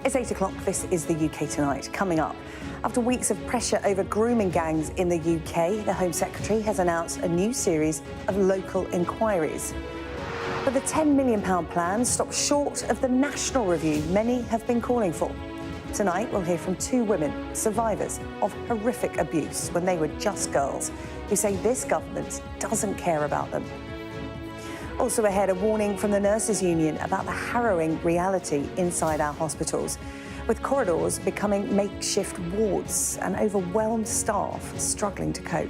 It's 8 o'clock. This is the UK Tonight. Coming up, after weeks of pressure over grooming gangs in the UK, the Home Secretary has announced a new series of local inquiries. But the £10 million plan stops short of the national review many have been calling for. Tonight, we'll hear from two women, survivors of horrific abuse when they were just girls, who say this government doesn't care about them. Also ahead, a warning from the Nurses' Union about the harrowing reality inside our hospitals, with corridors becoming makeshift wards and overwhelmed staff struggling to cope.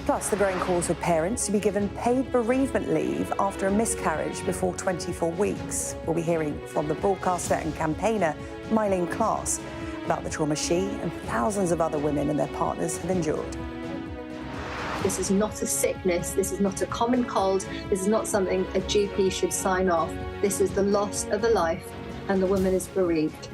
Plus, the growing calls for parents to be given paid bereavement leave after a miscarriage before 24 weeks. We'll be hearing from the broadcaster and campaigner Myleene Klass about the trauma she and thousands of other women and their partners have endured. This is not a sickness, this is not a common cold, this is not something a GP should sign off. This is the loss of a life, and the woman is bereaved.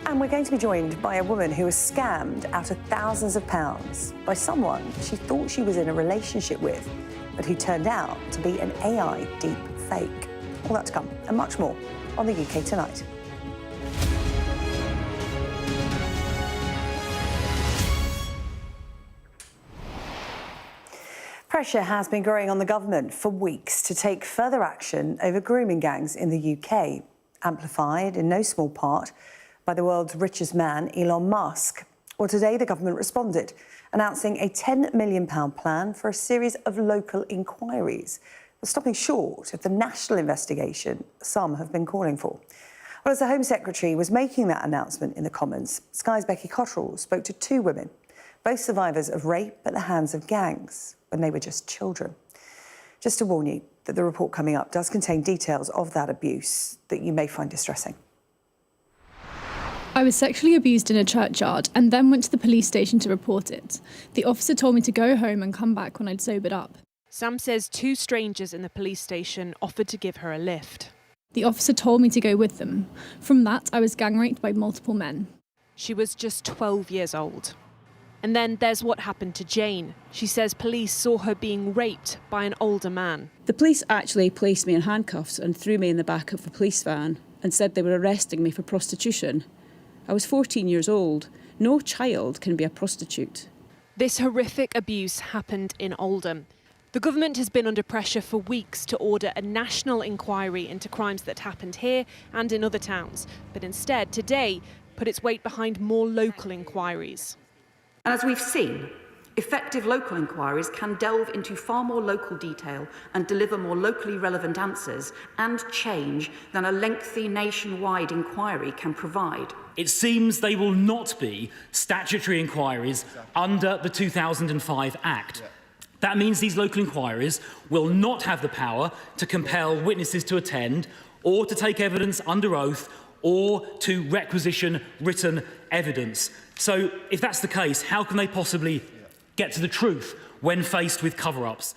And we're going to be joined by a woman who was scammed out of thousands of pounds by someone she thought she was in a relationship with, but who turned out to be an AI deep fake. All that to come, and much more on the UK Tonight. Pressure has been growing on the government for weeks to take further action over grooming gangs in the UK, amplified in no small part by the world's richest man, Elon Musk. Well, today the government responded, announcing a £10 million plan for a series of local inquiries, stopping short of the national investigation some have been calling for. Well, as the Home Secretary was making that announcement in the Commons, Sky's Becky Cottrell spoke to two women, both survivors of rape at the hands of gangs when they were just children. Just to warn you that the report coming up does contain details of that abuse that you may find distressing. I was sexually abused in a churchyard and then went to the police station to report it. The officer told me to go home and come back when I'd sobered up. Sam says two strangers in the police station offered to give her a lift. The officer told me to go with them. From that, I was gang raped by multiple men. She was just 12 years old. And then there's what happened to Jane. She says police saw her being raped by an older man. The police actually placed me in handcuffs and threw me in the back of a police van and said they were arresting me for prostitution. I was 14 years old. No child can be a prostitute. This horrific abuse happened in Oldham. The government has been under pressure for weeks to order a national inquiry into crimes that happened here and in other towns, but instead today put its weight behind more local inquiries. And as we've seen, effective local inquiries can delve into far more local detail and deliver more locally relevant answers and change than a lengthy nationwide inquiry can provide. It seems they will not be statutory inquiries under the 2005 Act. That means these local inquiries will not have the power to compel witnesses to attend or to take evidence under oath or to requisition written evidence. So, if that's the case, how can they possibly get to the truth when faced with cover-ups?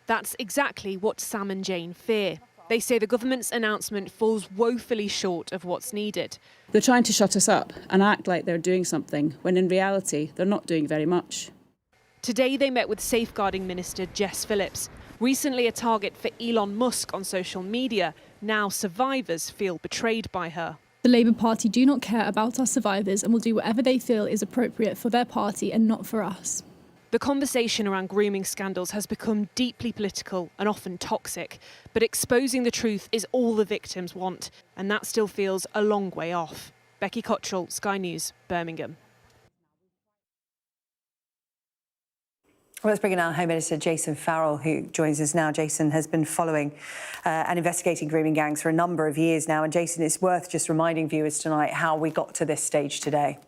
That's exactly what Sam and Jane fear. They say the government's announcement falls woefully short of what's needed. They're trying to shut us up and act like they're doing something, when in reality they're not doing very much. Today they met with Safeguarding Minister Jess Phillips. Recently a target for Elon Musk on social media, now survivors feel betrayed by her. The Labour Party do not care about our survivors and will do whatever they feel is appropriate for their party and not for us. The conversation around grooming scandals has become deeply political and often toxic, but exposing the truth is all the victims want, and that still feels a long way off. Becky Cottrell, Sky News, Birmingham. Well, let's bring in our Home Editor, Jason Farrell, who joins us now. Jason has been following and investigating grooming gangs for a number of years now. And Jason, it's worth just reminding viewers tonight how we got to this stage today.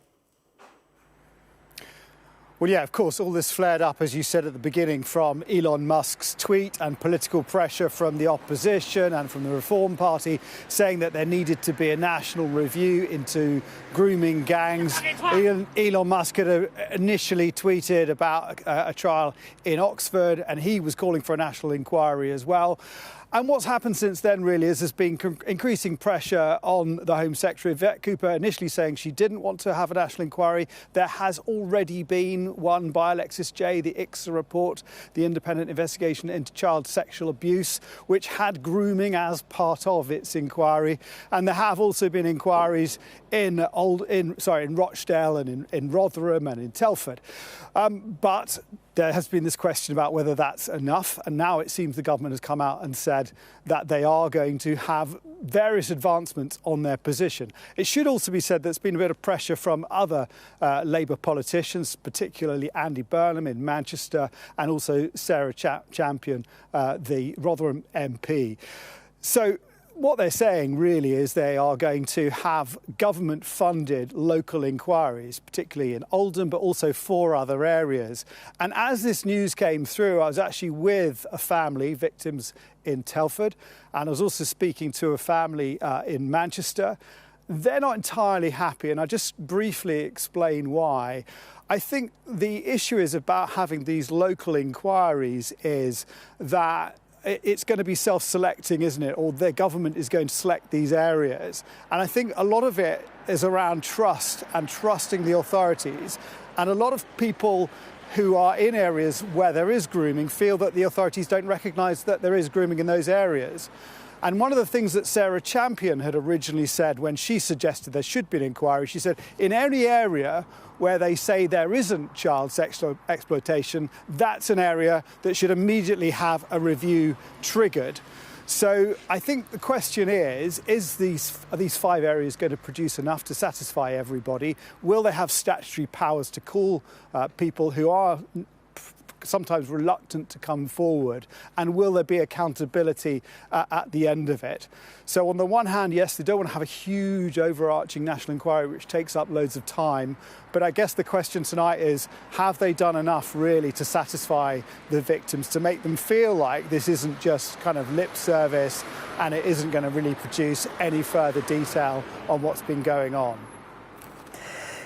Well, yeah, of course, all this flared up, as you said at the beginning, from Elon Musk's tweet and political pressure from the opposition and from the Reform Party saying that there needed to be a national review into grooming gangs. Elon Musk had initially tweeted about a trial in Oxford, and he was calling for a national inquiry as well. And what's happened since then really is there's been increasing pressure on the Home Secretary. Yvette Cooper initially saying she didn't want to have a national inquiry. There has already been one by Alexis Jay, the ICSA report, the independent investigation into child sexual abuse, which had grooming as part of its inquiry. And there have also been inquiries in Rochdale and in Rotherham and in Telford. But there has been this question about whether that's enough, and now it seems the government has come out and said that they are going to have various advancements on their position. It should also be said there's been a bit of pressure from other Labour politicians, particularly Andy Burnham in Manchester and also Sarah Champion, the Rotherham MP. So what they're saying really is they are going to have government-funded local inquiries, particularly in Oldham, but also 4 other areas. And as this news came through, I was actually with a family, victims in Telford, and I was also speaking to a family in Manchester. They're not entirely happy, and I'll just briefly explain why. I think the issue is about having these local inquiries is that it's going to be self-selecting, isn't it? Or the government is going to select these areas. And I think a lot of it is around trust and trusting the authorities. And a lot of people who are in areas where there is grooming feel that the authorities don't recognise that there is grooming in those areas. And one of the things that Sarah Champion had originally said when she suggested there should be an inquiry, she said, in any area where they say there isn't child sexual exploitation, that's an area that should immediately have a review triggered. So I think the question is are these 5 areas going to produce enough to satisfy everybody? Will they have statutory powers to call people who are sometimes reluctant to come forward, and will there be accountability at the end of it? So on the one hand, yes, they don't want to have a huge overarching national inquiry which takes up loads of time, but I guess the question tonight is, have they done enough really to satisfy the victims, to make them feel like this isn't just kind of lip service and it isn't going to really produce any further detail on what's been going on?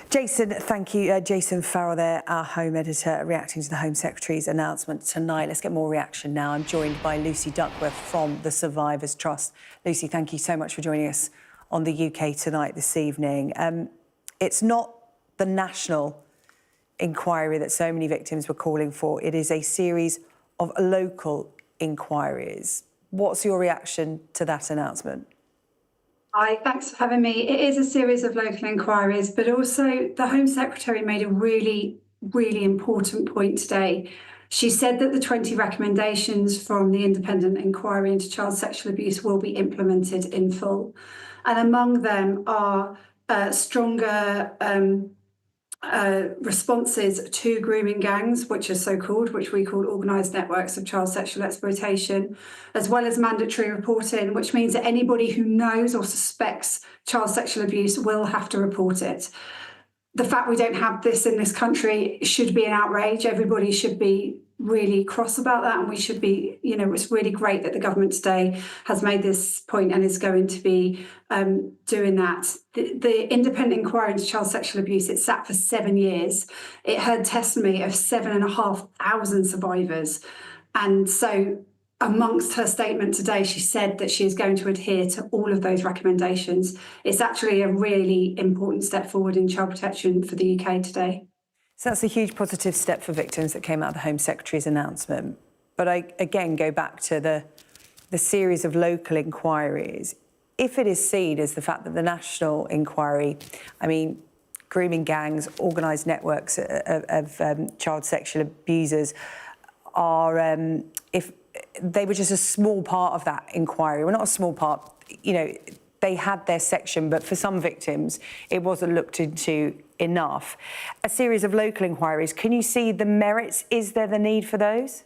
Jason, thank you. Jason Farrell there, our Home Editor, reacting to the Home Secretary's announcement tonight. Let's get more reaction now. I'm joined by Lucy Duckworth from the Survivors Trust. Lucy, thank you so much for joining us on the UK Tonight this evening. It's not the national inquiry that so many victims were calling for. It is a series of local inquiries. What's your reaction to that announcement? Hi, thanks for having me. It is a series of local inquiries, but also the Home Secretary made a really, really important point today. She said that the 20 recommendations from the independent inquiry into child sexual abuse will be implemented in full. And among them are stronger responses to grooming gangs, which are so-called, which we call organised networks of child sexual exploitation, as well as mandatory reporting, which means that anybody who knows or suspects child sexual abuse will have to report it. The fact we don't have this in this country should be an outrage. Everybody should be really cross about that, and we should be, it's really great that the government today has made this point and is going to be doing that. The independent inquiry into child sexual abuse, it sat for 7 years. It heard testimony of 7,500 survivors. And so amongst her statement today, she said that she is going to adhere to all of those recommendations. It's actually a really important step forward in child protection for the UK today. So that's a huge positive step for victims that came out of the Home Secretary's announcement. But I, again, go back to the series of local inquiries. If it is seen as the fact that the national inquiry, grooming gangs, organised networks of child sexual abusers are, if they were just a small part of that inquiry, well, not a small part, they had their section, but for some victims, it wasn't looked into enough. A series of local inquiries, can you see the merits? Is there the need for those?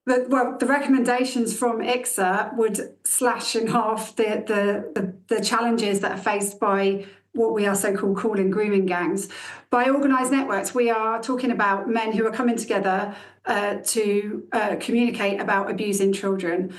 Well, the recommendations from ICSA would slash in half the challenges that are faced by what we are so-called calling grooming gangs. By organised networks, we are talking about men who are coming together to communicate about abusing children.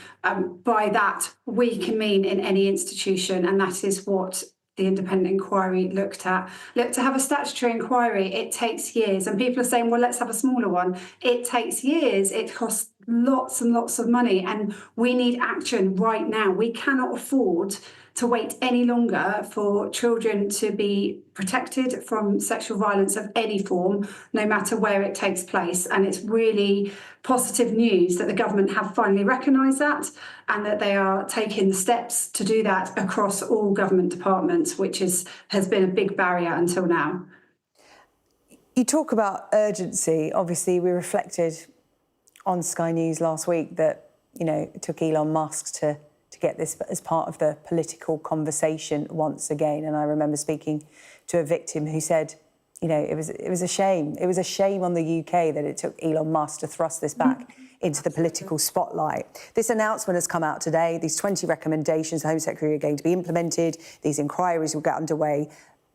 By that, we can mean in any institution, and that is what the independent inquiry looked at. Look, to have a statutory inquiry, it takes years, and people are saying, well, let's have a smaller one. It takes years. It costs lots and lots of money, and we need action right now. We cannot afford to wait any longer for children to be protected from sexual violence of any form, no matter where it takes place. And it's really positive news that the government have finally recognised that, and that they are taking the steps to do that across all government departments, which has been a big barrier until now. You talk about urgency. Obviously, we reflected on Sky News last week that, you know, it took Elon Musk to get this as part of the political conversation once again. And I remember speaking to a victim who said, you know, it was a shame. It was a shame on the UK that it took Elon Musk to thrust this back into the political spotlight. This announcement has come out today. These 20 recommendations, the Home Secretary, are going to be implemented. These inquiries will get underway.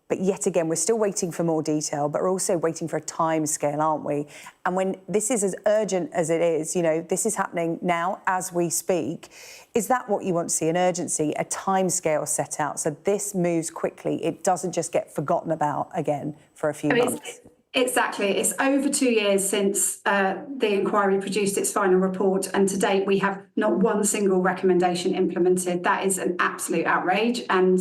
But yet again, we're still waiting for more detail, but we're also waiting for a timescale, aren't we? And when this is as urgent as it is, you know, this is happening now as we speak. Is that what you want to see, an urgency, a timescale set out so this moves quickly? It doesn't just get forgotten about again for a few months. Exactly. It's over 2 years since the inquiry produced its final report, and to date we have not one single recommendation implemented. That is an absolute outrage, and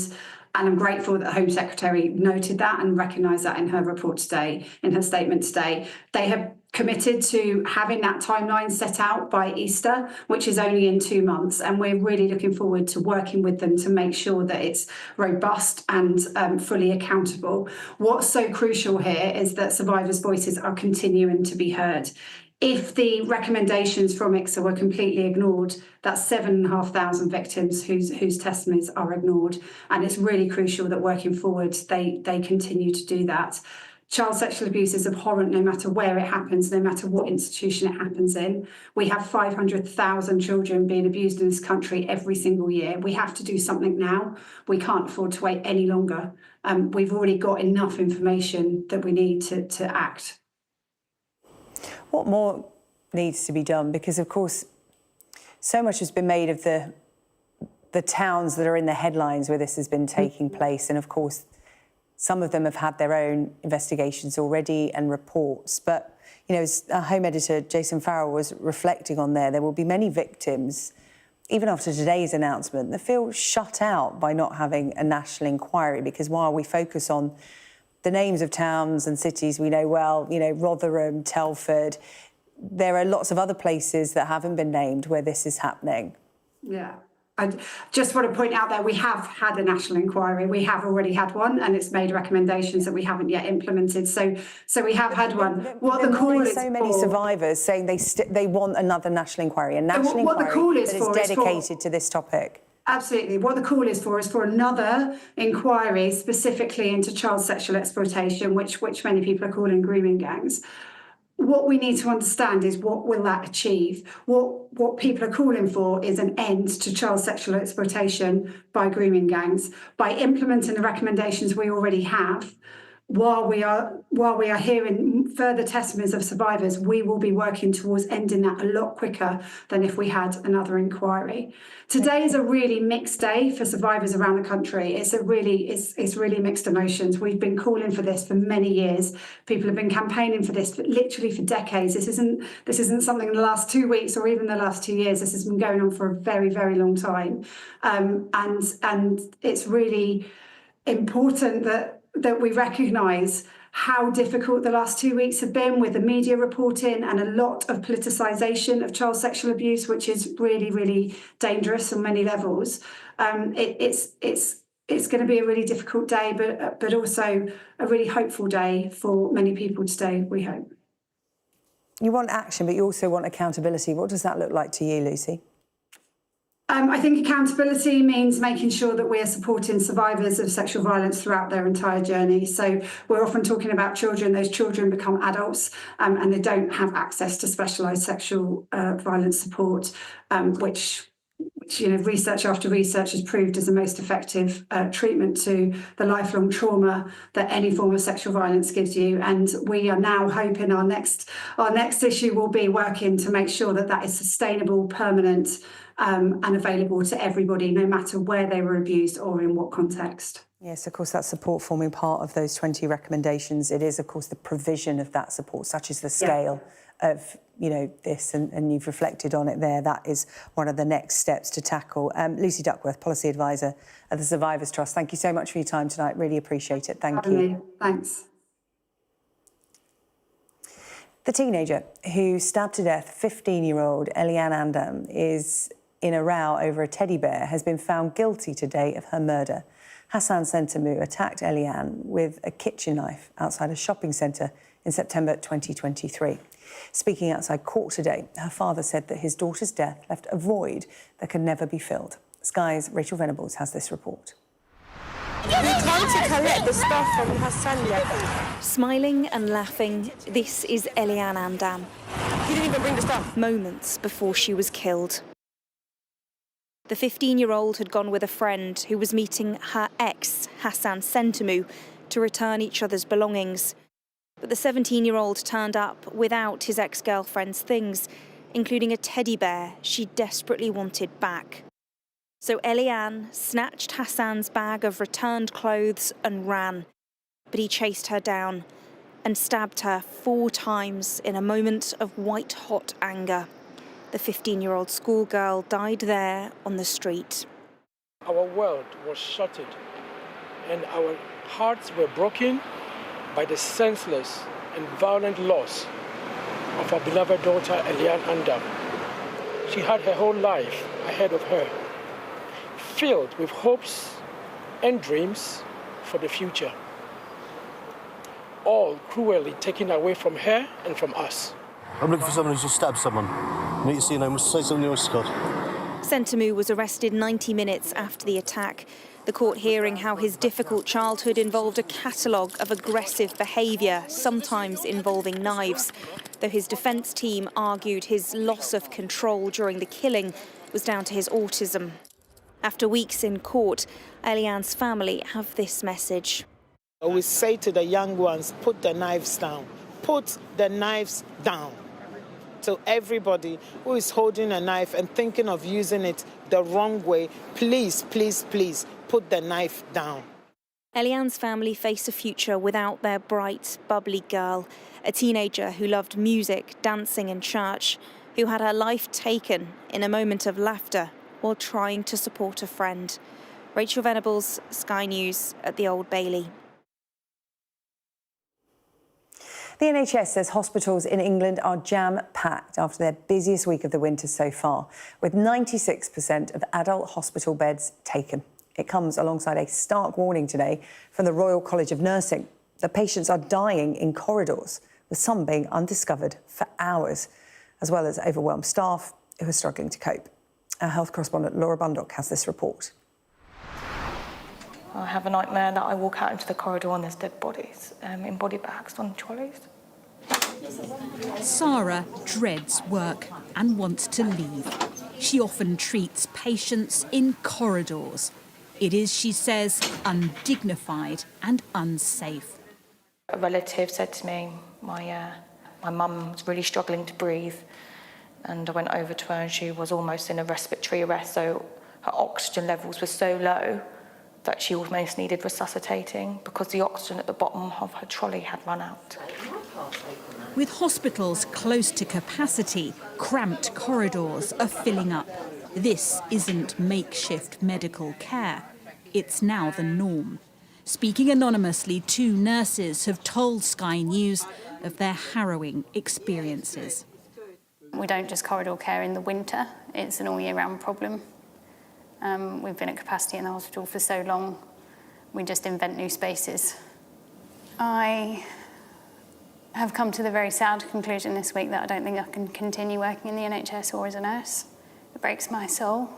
I'm grateful that the Home Secretary noted that and recognised that in her report today, in her statement today. They have committed to having that timeline set out by Easter, which is only in 2 months. And we're really looking forward to working with them to make sure that it's robust and fully accountable. What's so crucial here is that survivors' voices are continuing to be heard. If the recommendations from ICSA were completely ignored, that's 7,500 victims whose testimonies are ignored. And it's really crucial that working forward, they continue to do that. Child sexual abuse is abhorrent no matter where it happens, no matter what institution it happens in. We have 500,000 children being abused in this country every single year. We have to do something now. We can't afford to wait any longer. We've already got enough information that we need to act. What more needs to be done? Because, of course, so much has been made of the towns that are in the headlines where this has been taking place. And, of course, some of them have had their own investigations already and reports. But, you know, as our Home Editor, Jason Farrell, was reflecting on there will be many victims, even after today's announcement, that feel shut out by not having a national inquiry. Because while we focus on the names of towns and cities we know well, you know, Rotherham, Telford, there are lots of other places that haven't been named where this is happening. Yeah. I just want to point out that we have had a national inquiry. We have already had one, and it's made recommendations that we haven't yet implemented. So we have had one. What the call is so many survivors saying they want another national inquiry, a national inquiry that is dedicated to this topic. Absolutely. What the call is for another inquiry specifically into child sexual exploitation, which many people are calling grooming gangs. What we need to understand is what will that achieve? What people are calling for is an end to child sexual exploitation by grooming gangs. By implementing the recommendations we already have, while we are hearing further testimonies of survivors, we will be working towards ending that a lot quicker than if we had another inquiry. Today is a really mixed day for survivors around the country. It's really mixed emotions. We've been calling for this for many years. People have been campaigning for this literally for decades. This isn't something in the last 2 weeks or even the last 2 years. This has been going on for a very, very long time. And it's really important that we recognise how difficult the last 2 weeks have been with the media reporting and a lot of politicisation of child sexual abuse, which is really, really dangerous on many levels. It's going to be a really difficult day, but also a really hopeful day for many people today, we hope. You want action, but you also want accountability. What does that look like to you, Lucy? I think accountability means making sure that we are supporting survivors of sexual violence throughout their entire journey. So we're often talking about children. Those children become adults and they don't have access to specialised sexual violence support, which research after research has proved is the most effective treatment to the lifelong trauma that any form of sexual violence gives you. And we are now hoping our next issue will be working to make sure that is sustainable, permanent, and available to everybody, no matter where they were abused or in what context. Yes, of course, that support forming part of those 20 recommendations. It is, of course, the provision of that support, such as the scale of this, and you've reflected on it there. That is one of the next steps to tackle. Lucy Duckworth, Policy Advisor at the Survivors Trust, thank you so much for your time tonight. Really appreciate it. Thank you. Thanks. The teenager who stabbed to death 15-year-old Eliane Andam is in a row over a teddy bear has been found guilty today of her murder. Hassan Sentamou attacked Eliane with a kitchen knife outside a shopping centre in September 2023. Speaking outside court today, her father said that his daughter's death left a void that could never be filled. Sky's Rachel Venables has this report. We came to collect the stuff from Hassan yet. Smiling and laughing, this is Eliane Andam. He didn't even bring the stuff. Moments before she was killed. The 15-year-old had gone with a friend who was meeting her ex, Hassan Sentamou, to return each other's belongings. But the 17-year-old turned up without his ex-girlfriend's things, including a teddy bear she desperately wanted back. So Eliane snatched Hassan's bag of returned clothes and ran. But he chased her down and stabbed her 4 times in a moment of white-hot anger. The 15-year-old schoolgirl died there on the street. Our world was shattered, and our hearts were broken by the senseless and violent loss of our beloved daughter, Eliane Andam. She had her whole life ahead of her, filled with hopes and dreams for the future, all cruelly taken away from her and from us. I'm looking for someone who's just stabbed someone. Need to see your name. Say something else, Scott. Sentamou was arrested 90 minutes after the attack. The court hearing how his difficult childhood involved a catalogue of aggressive behaviour, sometimes involving knives. Though his defence team argued his loss of control during the killing was down to his autism. After weeks in court, Eliane's family have this message. We say to the young ones, put the knives down. Put the knives down. So everybody who is holding a knife and thinking of using it the wrong way, please, please, please, put the knife down. Eliane's family face a future without their bright, bubbly girl, a teenager who loved music, dancing and church, who had her life taken in a moment of laughter while trying to support a friend. Rachel Venables, Sky News at the Old Bailey. The NHS says hospitals in England are jam-packed after their busiest week of the winter so far, with 96% of adult hospital beds taken. It comes alongside a stark warning today from the Royal College of Nursing that patients are dying in corridors, with some being undiscovered for hours, as well as overwhelmed staff who are struggling to cope. Our health correspondent Laura Bundock has this report. I have a nightmare that I walk out into the corridor and there's dead bodies in body bags on trolleys. Sarah dreads work and wants to leave. She often treats patients in corridors. It is, she says, undignified and unsafe. A relative said to me, my mum was really struggling to breathe, and I went over to her and she was almost in a respiratory arrest, so her oxygen levels were so low that she almost needed resuscitating because the oxygen at the bottom of her trolley had run out. With hospitals close to capacity, cramped corridors are filling up. This isn't makeshift medical care. It's now the norm. Speaking anonymously, 2 nurses have told Sky News of their harrowing experiences. We don't just corridor care in the winter, it's an all year round problem. We've been at capacity in the hospital for so long, we just invent new spaces. I have come to the very sad conclusion this week that I don't think I can continue working in the NHS or as a nurse. It breaks my soul.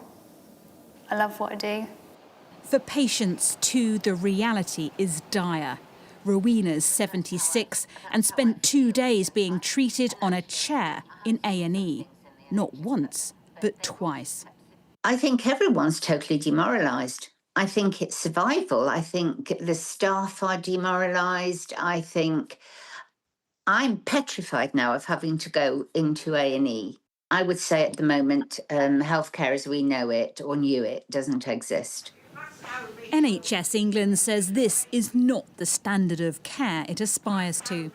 I love what I do. For patients too, the reality is dire. Rowena's 76 and spent 2 days being treated on a chair in A&E. Not once, but twice. I think everyone's totally demoralised. I think it's survival. I think the staff are demoralised. I think I'm petrified now of having to go into A&E. I would say at the moment, healthcare as we know it or knew it doesn't exist. NHS England says this is not the standard of care it aspires to.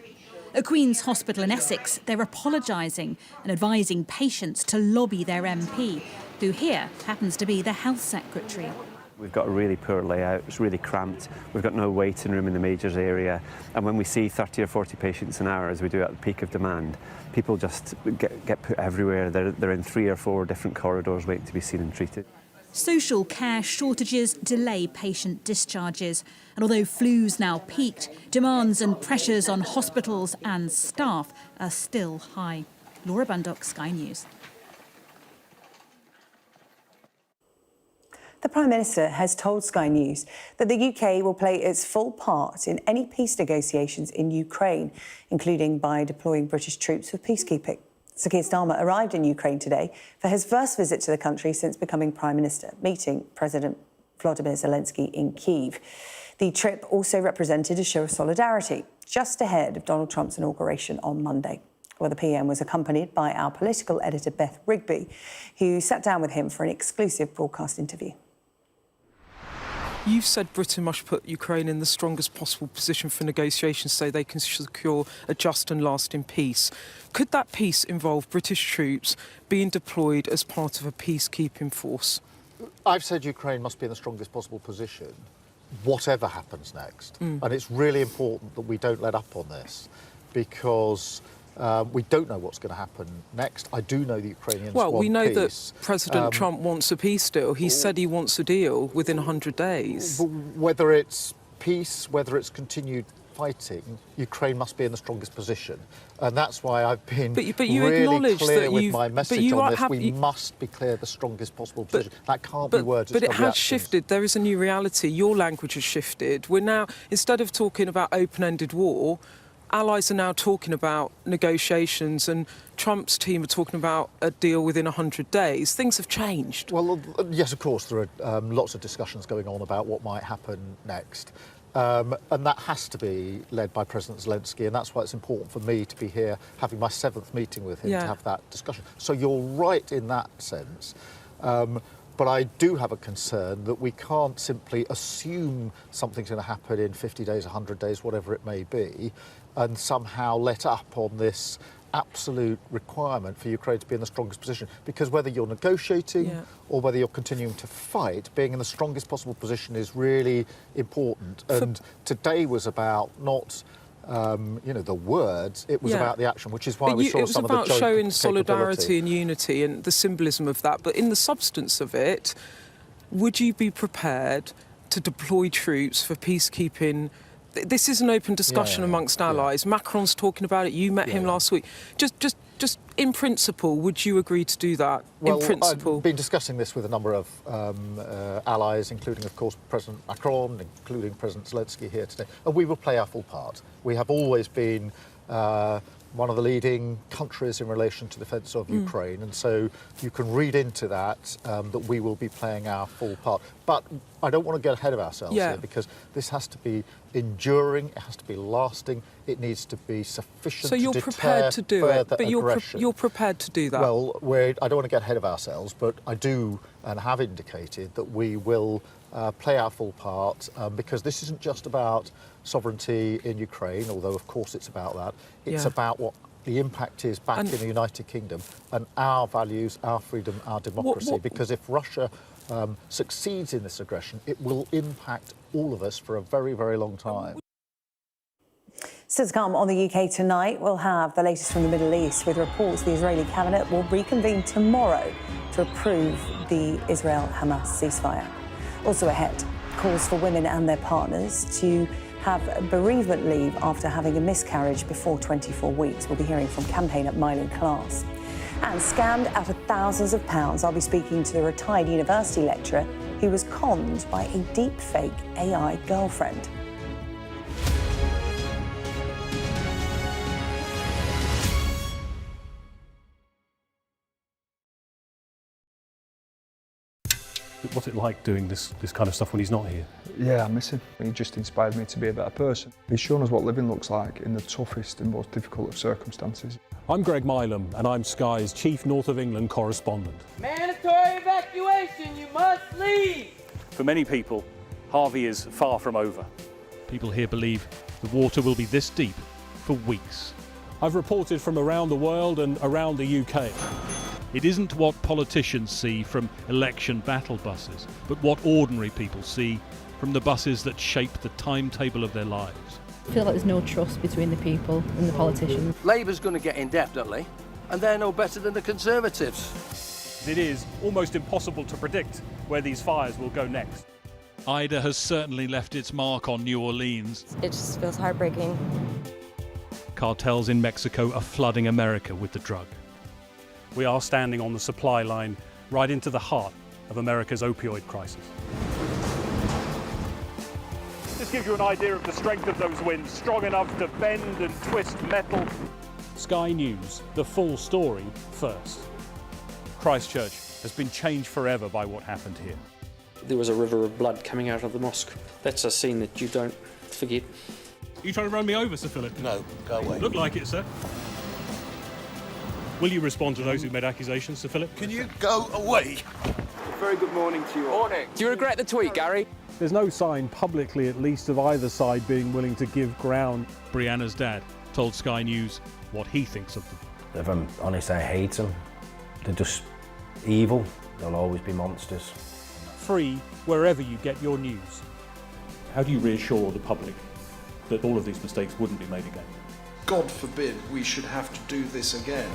At Queen's Hospital in Essex, they're apologising and advising patients to lobby their MP, who here happens to be the Health Secretary. We've got a really poor layout, it's really cramped, we've got no waiting room in the majors area, and when we see 30 or 40 patients an hour, as we do at the peak of demand, people just get put everywhere. They're in 3 or 4 different corridors waiting to be seen and treated. Social care shortages delay patient discharges, and although flu's now peaked, demands and pressures on hospitals and staff are still high. Laura Bundock, Sky News. The Prime Minister has told Sky News that the UK will play its full part in any peace negotiations in Ukraine, including by deploying British troops for peacekeeping. Sir Keir Starmer arrived in Ukraine today for his first visit to the country since becoming Prime Minister, meeting President Volodymyr Zelensky in Kyiv. The trip also represented a show of solidarity just ahead of Donald Trump's inauguration on Monday. Well, the PM was accompanied by our political editor, Beth Rigby, who sat down with him for an exclusive broadcast interview. You've said Britain must put Ukraine in the strongest possible position for negotiations so they can secure a just and lasting peace. Could that peace involve British troops being deployed as part of a peacekeeping force? I've said Ukraine must be in the strongest possible position, whatever happens next. And it's really important that we don't let up on this, because we don't know what's going to happen next. I do know the Ukrainians want peace. Well, we know that President Trump wants a peace deal. He said he wants a deal within 100 days. But whether it's peace, whether it's continued fighting, Ukraine must be in the strongest position. And that's why I've been really clear with my message on this. We must be clear the strongest possible position. That can't be words. But it has shifted. There is a new reality. Your language has shifted. We're now, instead of talking about open-ended war, allies are now talking about negotiations, and Trump's team are talking about a deal within 100 days. Things have changed. Well, yes, of course, there are lots of discussions going on about what might happen next. And that has to be led by President Zelensky, and that's why it's important for me to be here having my 7th meeting with him to have that discussion. So you're right in that sense. But I do have a concern that we can't simply assume something's going to happen in 50 days, 100 days, whatever it may be, and somehow let up on this absolute requirement for Ukraine to be in the strongest position. Because whether you're negotiating or whether you're continuing to fight, being in the strongest possible position is really important. And today was about not the words, it was about the action, which is why we saw some of the joint It was about showing solidarity capability and unity and the symbolism of that. But in the substance of it, would you be prepared to deploy troops for peacekeeping? This is an open discussion amongst allies. Macron's talking about it. You met him last week. Just in principle, would you agree to do that? Well, in principle, I've been discussing this with a number of allies, including, of course, President Macron, including President Zelensky here today. And we will play our full part. We have always been one of the leading countries in relation to the defence of Ukraine, and so you can read into that that we will be playing our full part. But I don't want to get ahead of ourselves here, because this has to be enduring, it has to be lasting, it needs to be sufficient to deter further aggression. So you're prepared to do it, but you're prepared to do that? Well, I don't want to get ahead of ourselves, but I do and have indicated that we will play our full part, because this isn't just about sovereignty in Ukraine, although of course it's about that. It's about what the impact is back in the United Kingdom and our values, our freedom, our democracy. Because if Russia succeeds in this aggression, it will impact all of us for a very, very long time. Still to come on the UK tonight, we'll have the latest from the Middle East, with reports the Israeli cabinet will reconvene tomorrow to approve the Israel-Hamas ceasefire. Also ahead, calls for women and their partners to have bereavement leave after having a miscarriage before 24 weeks. We'll be hearing from campaigner Myleene Klass. And scammed out of thousands of pounds, I'll be speaking to the retired university lecturer who was conned by a deep-fake AI girlfriend. What's it like doing this kind of stuff when he's not here? Yeah, I miss him. He just inspired me to be a better person. He's shown us what living looks like in the toughest and most difficult of circumstances. I'm Greg Myleene, and I'm Sky's Chief North of England correspondent. Mandatory evacuation, you must leave! For many people, Harvey is far from over. People here believe the water will be this deep for weeks. I've reported from around the world and around the UK. It isn't what politicians see from election battle buses, but what ordinary people see from the buses that shape the timetable of their lives. I feel like there's no trust between the people and the politicians. Labour's going to get in definitely, and they're no better than the Conservatives. It is almost impossible to predict where these fires will go next. Ida has certainly left its mark on New Orleans. It just feels heartbreaking. Cartels in Mexico are flooding America with the drug. We are standing on the supply line right into the heart of America's opioid crisis. This gives you an idea of the strength of those winds, strong enough to bend and twist metal. Sky News, the full story first. Christchurch has been changed forever by what happened here. There was a river of blood coming out of the mosque. That's a scene that you don't forget. Are you trying to run me over, Sir Philip? No, go away. Look like it, sir. Will you respond to those who made accusations, Sir Philip? Can you go away? Very good morning to you all. Morning. Do you regret the tweet, Gary? There's no sign, publicly at least, of either side being willing to give ground. Brianna's dad told Sky News what he thinks of them. If I'm honest, I hate them. They're just evil. They'll always be monsters. Free wherever you get your news. How do you reassure the public that all of these mistakes wouldn't be made again? God forbid we should have to do this again.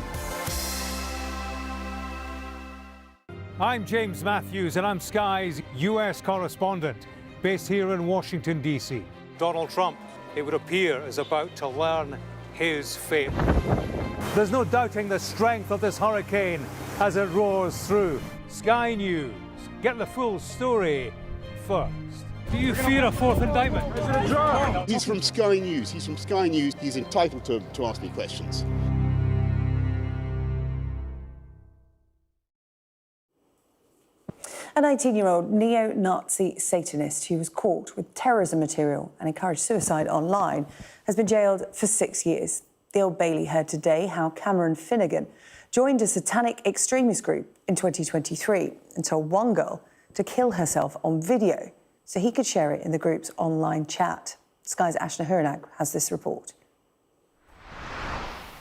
I'm James Matthews and I'm Sky's US correspondent, based here in Washington, D.C. Donald Trump, it would appear, is about to learn his fate. There's no doubting the strength of this hurricane as it roars through. Sky News, get the full story first. Do you fear a fourth indictment? Is it a draw? He's from Sky News. He's from Sky News. He's entitled to ask me questions. A 19-year-old neo-Nazi Satanist who was caught with terrorism material and encouraged suicide online has been jailed for 6 years. The Old Bailey heard today how Cameron Finnegan joined a satanic extremist group in 2023 and told one girl to kill herself on video so he could share it in the group's online chat. Sky's Ashna Hurnag has this report.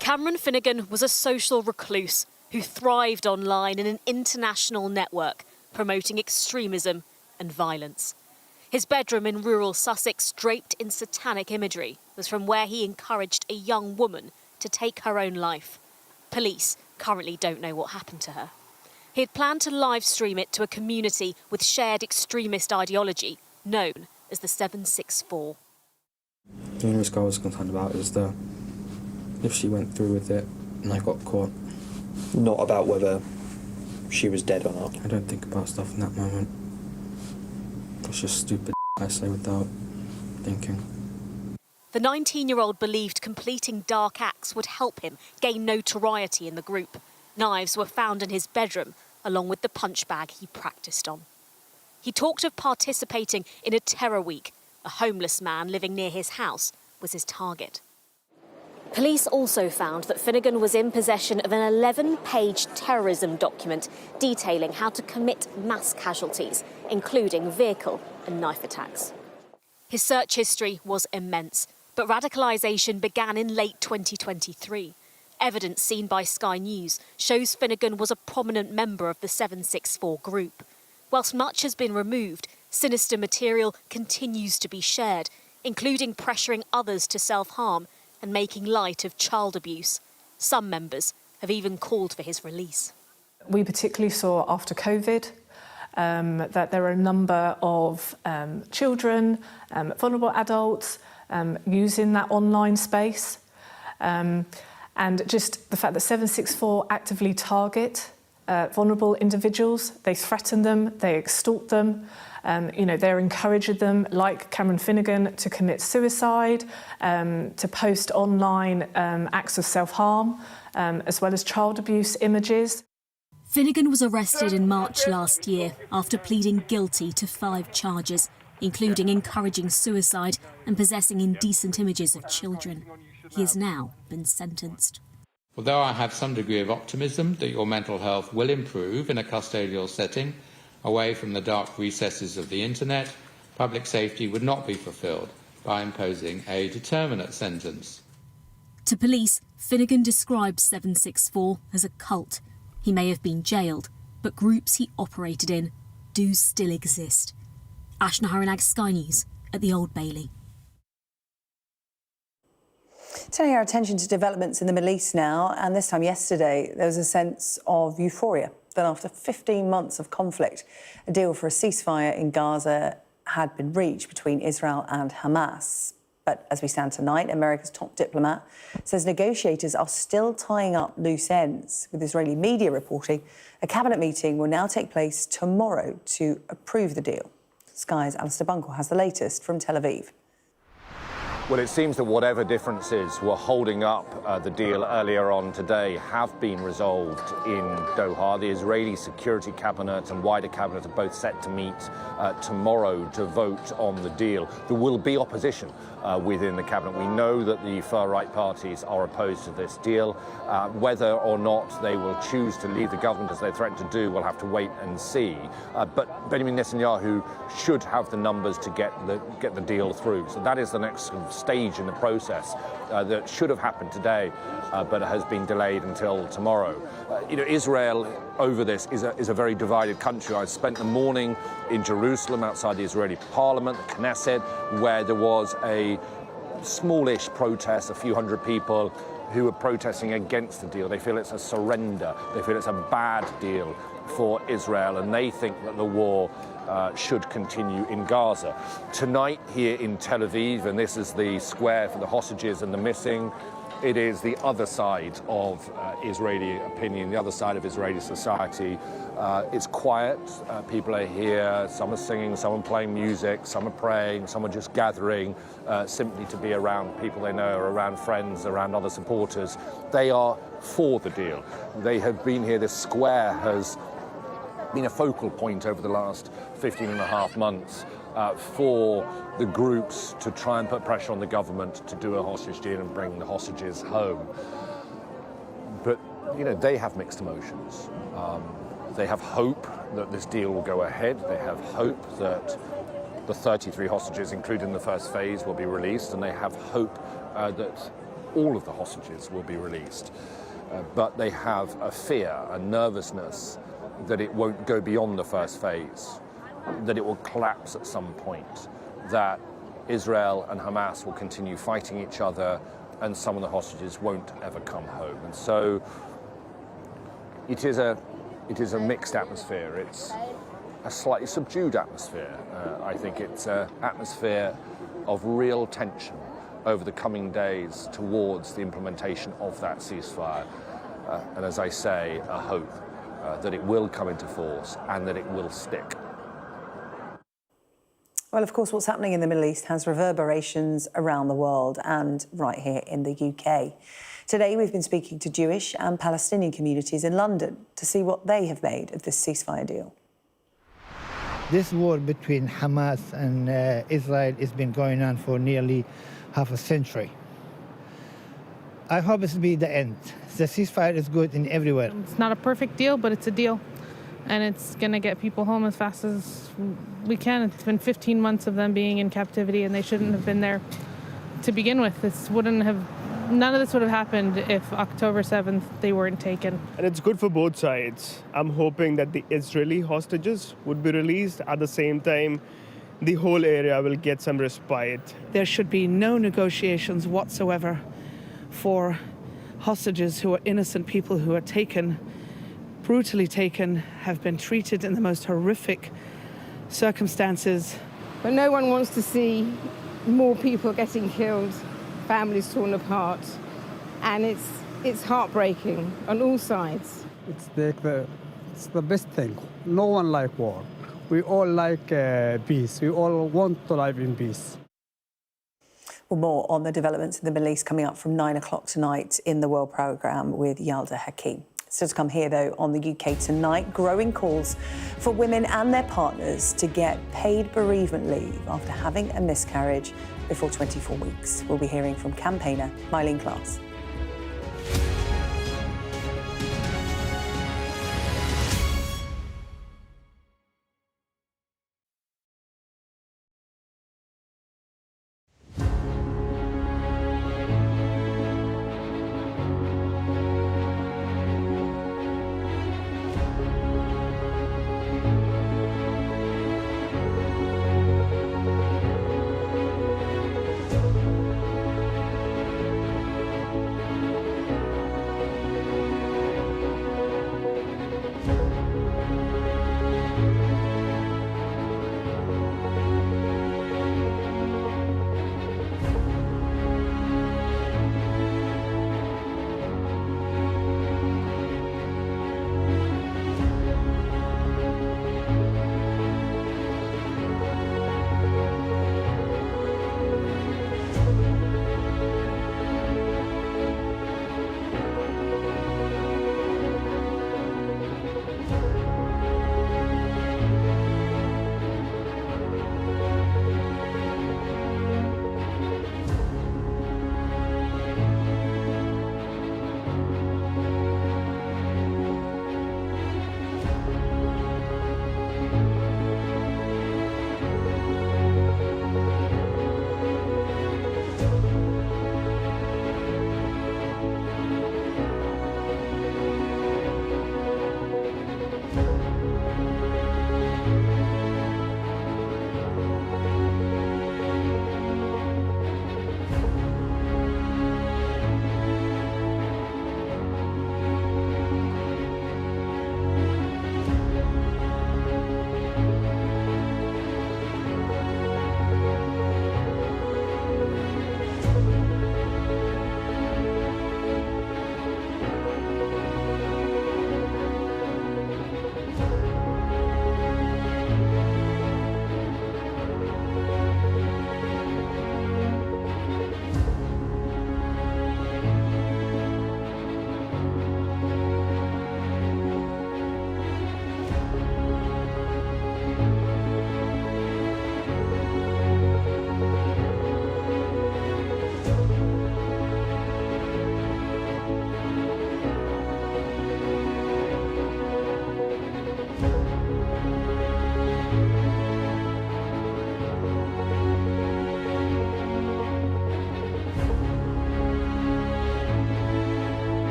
Cameron Finnegan was a social recluse who thrived online in an international network promoting extremism and violence. His bedroom in rural Sussex, draped in satanic imagery, was from where he encouraged a young woman to take her own life. Police currently don't know what happened to her. He had planned to live stream it to a community with shared extremist ideology, known as the 764. The only risk I was concerned about is that if she went through with it and I got caught. Not about whether she was dead or not. I don't think about stuff in that moment. It's just stupid I say without thinking. The 19-year-old believed completing dark acts would help him gain notoriety in the group. Knives were found in his bedroom, along with the punch bag he practiced on. He talked of participating in a terror week. A homeless man living near his house was his target. Police also found that Finnegan was in possession of an 11-page terrorism document detailing how to commit mass casualties, including vehicle and knife attacks. His search history was immense, but radicalisation began in late 2023. Evidence seen by Sky News shows Finnegan was a prominent member of the 764 group. Whilst much has been removed, sinister material continues to be shared, including pressuring others to self-harm and making light of child abuse. Some members have even called for his release. We particularly saw after COVID that there are a number of children, vulnerable adults using that online space. And just the fact that 764 actively target vulnerable individuals, they threaten them, they extort them, they're encouraging them, like Cameron Finnegan, to commit suicide, to post online acts of self-harm, as well as child abuse images. Finnegan was arrested in March last year after pleading guilty to 5 charges, including encouraging suicide and possessing indecent images of children. He has now been sentenced. Although I have some degree of optimism that your mental health will improve in a custodial setting, away from the dark recesses of the internet, public safety would not be fulfilled by imposing a determinate sentence. To police, Finnegan described 764 as a cult. He may have been jailed, but groups he operated in do still exist. Ashna Haranag, Sky News, at the Old Bailey. Turning our attention to developments in the Middle East now, and this time yesterday, there was a sense of euphoria that after 15 months of conflict, a deal for a ceasefire in Gaza had been reached between Israel and Hamas. But as we stand tonight, America's top diplomat says negotiators are still tying up loose ends. With Israeli media reporting, a cabinet meeting will now take place tomorrow to approve the deal. Sky's Alistair Bunkle has the latest from Tel Aviv. Well, it seems that whatever differences were holding up the deal earlier on today have been resolved in Doha. The Israeli Security Cabinet and wider cabinet are both set to meet tomorrow to vote on the deal. There will be opposition within the cabinet. We know that the far-right parties are opposed to this deal. Whether or not they will choose to leave the government as they threaten to do, we'll have to wait and see. But Benjamin Netanyahu should have the numbers to get the deal through. So that is the next stage in the process that should have happened today, but has been delayed until tomorrow. Israel over this is a very divided country. I spent the morning in Jerusalem outside the Israeli parliament, the Knesset, where there was a smallish protest, a few hundred people who are protesting against the deal. They feel it's a surrender. They feel it's a bad deal for Israel, and they think that the war should continue in Gaza. Tonight here in Tel Aviv, and this is the square for the hostages and the missing, it is the other side of Israeli opinion, the other side of Israeli society. It's quiet. People are here. Some are singing, some are playing music, some are praying, some are just gathering simply to be around people they know, or around friends, around other supporters. They are for the deal. They have been here. This square has been a focal point over the last 15 and a half months for the groups to try and put pressure on the government to do a hostage deal and bring the hostages home. But, they have mixed emotions. They have hope that this deal will go ahead. They have hope that the 33 hostages, including the first phase, will be released, and they have hope that all of the hostages will be released. But they have a fear, a nervousness that it won't go beyond the first phase, that it will collapse at some point, that Israel and Hamas will continue fighting each other, and some of the hostages won't ever come home. And so it is a mixed atmosphere. It's a slightly subdued atmosphere. I think it's an atmosphere of real tension over the coming days towards the implementation of that ceasefire. And as I say, a hope that it will come into force and that it will stick. Well, of course, what's happening in the Middle East has reverberations around the world and right here in the UK. Today, we've been speaking to Jewish and Palestinian communities in London to see what they have made of this ceasefire deal. This war between Hamas and Israel has been going on for nearly half a century. I hope it will be the end. The ceasefire is good in everywhere. It's not a perfect deal, but it's a deal. And it's going to get people home as fast as we can. It's been 15 months of them being in captivity, and they shouldn't have been there to begin with. None of this would have happened if October 7th they weren't taken. And it's good for both sides. I'm hoping that the Israeli hostages would be released. At the same time, the whole area will get some respite. There should be no negotiations whatsoever for hostages who are innocent people who are taken, brutally taken, have been treated in the most horrific circumstances. But no one wants to see more people getting killed, families torn apart, and it's heartbreaking on all sides. It's the best thing. No one like war. We all like peace. We all want to live in peace. Well, more on the developments in the Middle East coming up from 9 o'clock tonight in the World Programme with Yalda Hakim. Still to come here, though, on the UK tonight, growing calls for women and their partners to get paid bereavement leave after having a miscarriage before 24 weeks. We'll be hearing from campaigner Myleene Klass.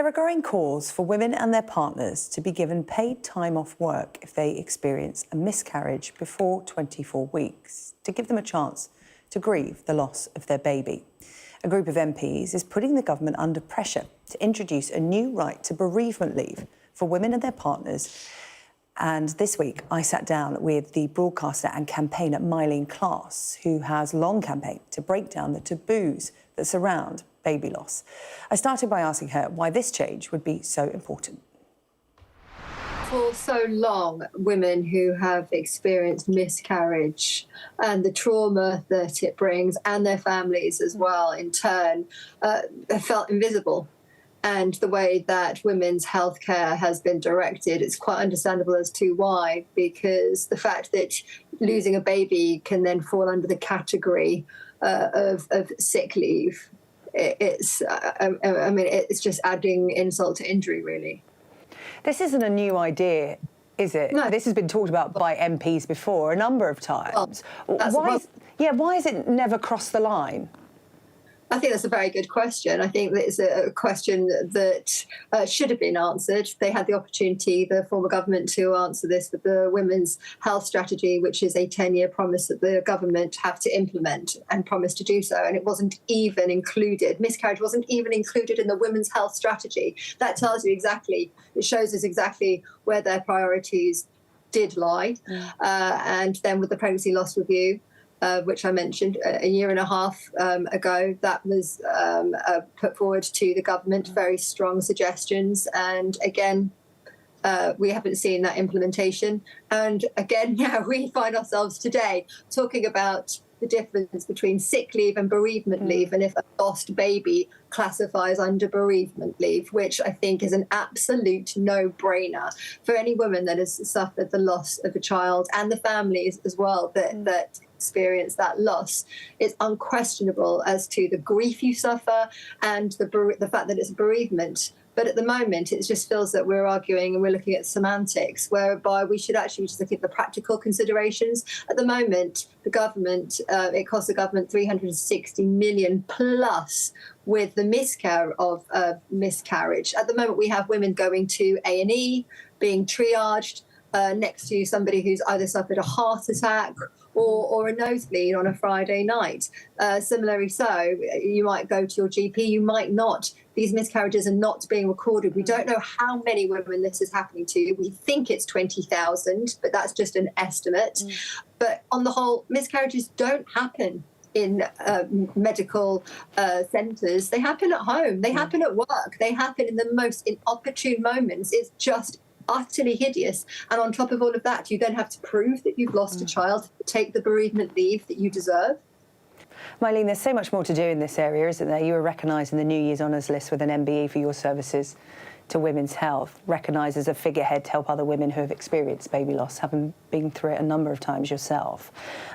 There are growing calls for women and their partners to be given paid time off work if they experience a miscarriage before 24 weeks, to give them a chance to grieve the loss of their baby. A group of MPs is putting the government under pressure to introduce a new right to bereavement leave for women and their partners. And this week, I sat down with the broadcaster and campaigner Myleene Klass, who has long campaigned to break down the taboos that surround baby loss. I started by asking her why this change would be so important. For so long, women who have experienced miscarriage and the trauma that it brings, and their families as well, in turn, have felt invisible. And the way that women's healthcare has been directed, it's quite understandable as to why, because the fact that losing a baby can then fall under the category of sick leave, it's just adding insult to injury, really. This isn't a new idea, is it? No. This has been talked about by MPs before a number of times. Well, why has it never crossed the line? I think that's a very good question. I think that it's a question that should have been answered. They had the opportunity, the former government, to answer this with the Women's Health Strategy, which is a 10-year promise that the government have to implement, and promise to do so. And it wasn't even included. Miscarriage wasn't even included in the Women's Health Strategy. That tells you exactly, it shows us exactly where their priorities did lie. And then with the pregnancy loss review, which I mentioned a year and a half ago, that was put forward to the government, very strong suggestions. And again, we haven't seen that implementation. And again, now we find ourselves today talking about the difference between sick leave and bereavement leave, and if a lost baby classifies under bereavement leave, which I think is an absolute no-brainer for any woman that has suffered the loss of a child, and the families as well that experience that loss. It's unquestionable as to the grief you suffer and the fact that it's a bereavement. But at the moment, it just feels that we're arguing and we're looking at semantics, whereby we should actually just look at the practical considerations. At the moment, the government, it costs the government $360 million plus with the miscarriage. At the moment, we have women going to A&E, being triaged next to somebody who's either suffered a heart attack or a nosebleed on a Friday night. Similarly so, you might go to your GP, you might not. These miscarriages are not being recorded. We don't know how many women this is happening to. We think it's 20,000, but that's just an estimate. But on the whole, miscarriages don't happen in medical centres. They happen at home. They happen at work. They happen in the most inopportune moments. It's just utterly hideous. And on top of all of that, you then have to prove that you've lost a child, take the bereavement leave that you deserve. Myleene, there's so much more to do in this area, isn't there? You were recognised in the New Year's Honours List with an MBE for your services to women's health, recognised as a figurehead to help other women who have experienced baby loss, having been through it a number of times yourself.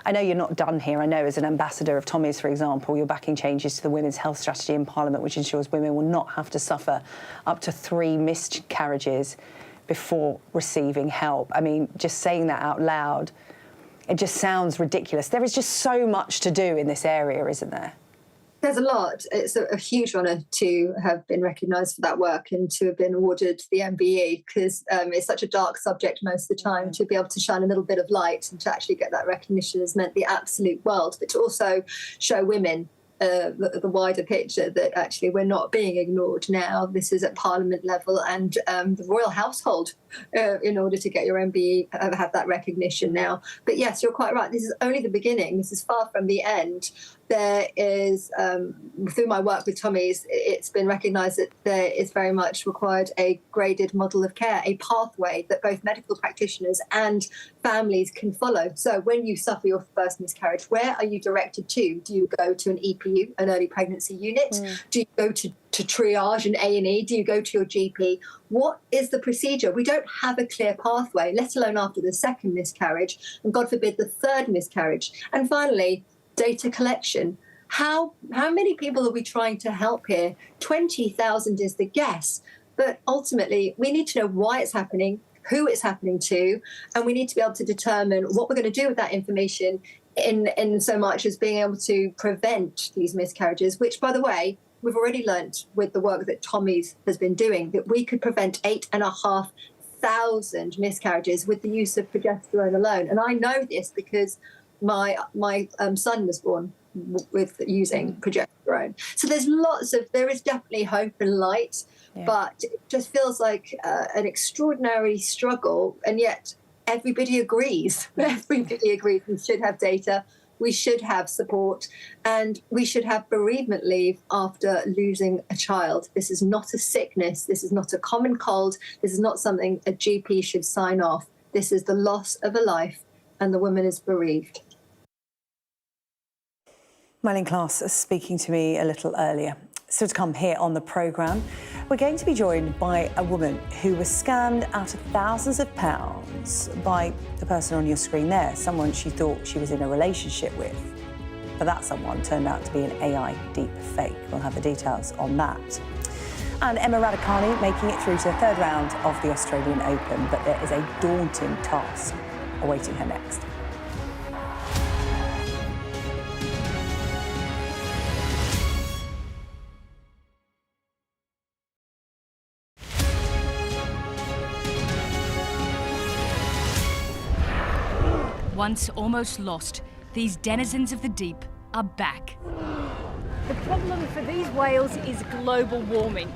I know you're not done here. I know as an ambassador of Tommy's, for example, you're backing changes to the Women's Health Strategy in Parliament, which ensures women will not have to suffer up to 3 miscarriages before receiving help. I mean, just saying that out loud, it just sounds ridiculous. There is just so much to do in this area, isn't there? There's a lot. It's a huge honour to have been recognised for that work and to have been awarded the MBE, because it's such a dark subject most of the time. To be able to shine a little bit of light and to actually get that recognition has meant the absolute world. But to also show women the wider picture that actually we're not being ignored now. This is at Parliament level and the royal household in order to get your MBE have that recognition now. But yes, you're quite right. This is only the beginning. This is far from the end. There is, through my work with Tommy's, it's been recognised that there is very much required a graded model of care, a pathway that both medical practitioners and families can follow. So when you suffer your first miscarriage, where are you directed to? Do you go to an EPU, an early pregnancy unit? Do you go to triage and A&E? Do you go to your GP? What is the procedure? We don't have a clear pathway, let alone after the second miscarriage, and God forbid the third miscarriage. And finally, data collection. How many people are we trying to help here? 20,000 is the guess. But ultimately, we need to know why it's happening, who it's happening to, and we need to be able to determine what we're going to do with that information in so much as being able to prevent these miscarriages, which, by the way, we've already learnt with the work that Tommy's has been doing that we could prevent 8,500 miscarriages with the use of progesterone alone. And I know this because my son was born with using progesterone. So there is definitely hope and light, but it just feels like an extraordinary struggle. And yet everybody agrees. Everybody agrees we should have data. We should have support, and we should have bereavement leave after losing a child. This is not a sickness. This is not a common cold. This is not something a GP should sign off. This is the loss of a life, and the woman is bereaved. Myleene Klass speaking to me a little earlier. So to come here on the programme, we're going to be joined by a woman who was scammed out of thousands of pounds by the person on your screen there, someone she thought she was in a relationship with. But that someone turned out to be an AI deep fake. We'll have the details on that. And Emma Raducanu making it through to the third round of the Australian Open, but there is a daunting task awaiting her next. Once almost lost, these denizens of the deep are back. The problem for these whales is global warming.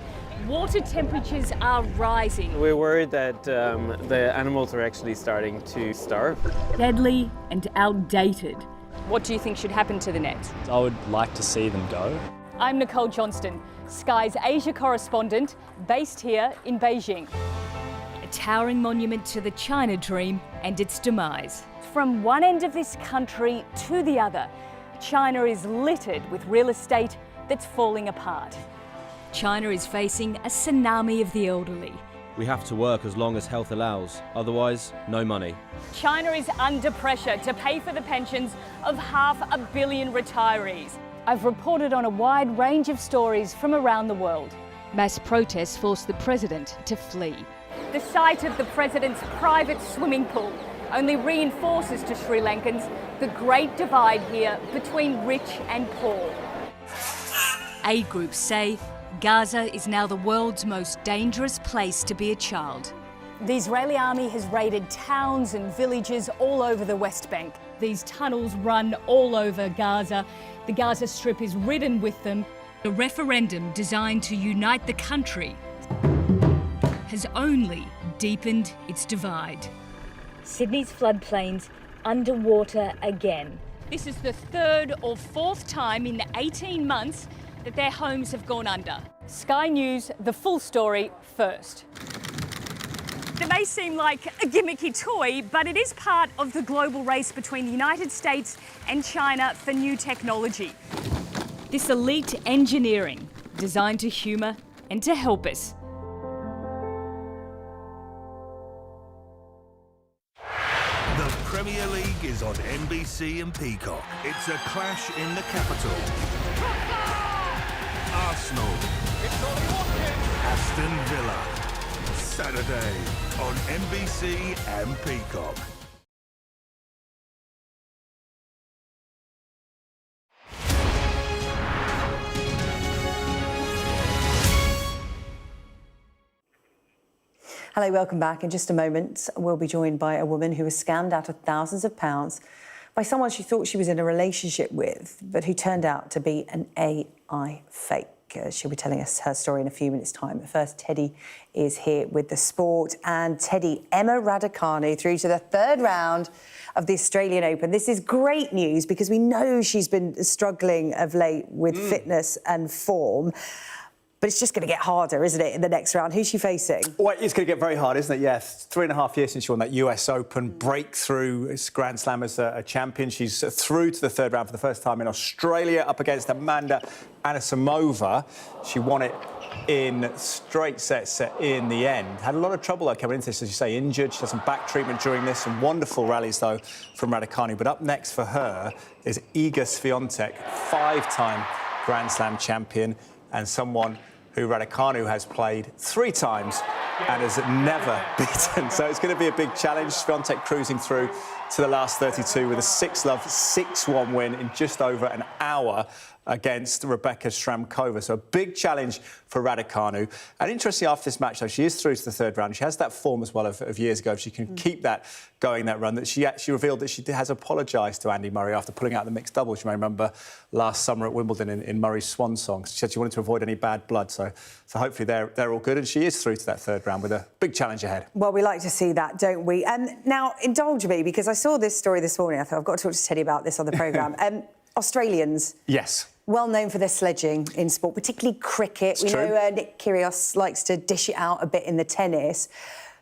Water temperatures are rising. We're worried that the animals are actually starting to starve. Deadly and outdated. What do you think should happen to the nets? I would like to see them go. I'm Nicole Johnston, Sky's Asia correspondent, based here in Beijing. A towering monument to the China dream and its demise. From one end of this country to the other, China is littered with real estate that's falling apart. China is facing a tsunami of the elderly. We have to work as long as health allows, otherwise, no money. China is under pressure to pay for the pensions of 500 million retirees. I've reported on a wide range of stories from around the world. Mass protests forced the president to flee. The sight of the president's private swimming pool only reinforces to Sri Lankans the great divide here between rich and poor. Aid groups say Gaza is now the world's most dangerous place to be a child. The Israeli army has raided towns and villages all over the West Bank. These tunnels run all over Gaza. The Gaza Strip is ridden with them. A referendum designed to unite the country has only deepened its divide. Sydney's floodplains underwater again. This is the third or fourth time in the 18 months that their homes have gone under. Sky News, the full story first. It may seem like a gimmicky toy, but it is part of the global race between the United States and China for new technology. This elite engineering, designed to humour and to help us. The Premier League is on NBC and Peacock. It's a clash in the capital. Arsenal. Aston Villa. Saturday on NBC and Peacock. Hello, welcome back. In just a moment, we'll be joined by a woman who was scammed out of thousands of pounds by someone she thought she was in a relationship with, but who turned out to be an AI fake. She'll be telling us her story in a few minutes' time. But first, Teddy is here with the sport. And Teddy, Emma Raducanu through to the third round of the Australian Open. This is great news because we know she's been struggling of late with fitness and form. But it's just going to get harder, isn't it, in the next round? Who's she facing? Well, it's going to get very hard, isn't it? Yes. 3.5 years since she won that US Open breakthrough Grand Slam as a champion. She's through to the third round for the first time in Australia, up against Amanda Anisimova. She won it in straight sets in the end. Had a lot of trouble, though, coming into this, as you say, injured. She had some back treatment during this. Some wonderful rallies, though, from Raducanu. But up next for her is Iga Swiatek, 5-time Grand Slam champion, and someone who Raducanu has played 3 times and has never beaten. So it's going to be a big challenge. Swiatek cruising through to the last 32 with a 6-love, 6-1 win in just over an hour against Rebecca Stramkova. So a big challenge for Raducanu. And interestingly, after this match, though, she is through to the third round. She has that form as well of years ago. If she can keep that going, that run, that she actually revealed that she has apologised to Andy Murray after pulling out the mixed doubles. You may remember last summer at Wimbledon in Murray's swan song. She said she wanted to avoid any bad blood. So hopefully they're all good. And she is through to that third round with a big challenge ahead. Well, we like to see that, don't we? And now, indulge me, because I saw this story this morning. I thought I've got to talk to Teddy about this on the programme. Australians. Yes. Well known for their sledging in sport, particularly cricket. We know Nick Kyrgios likes to dish it out a bit in the tennis.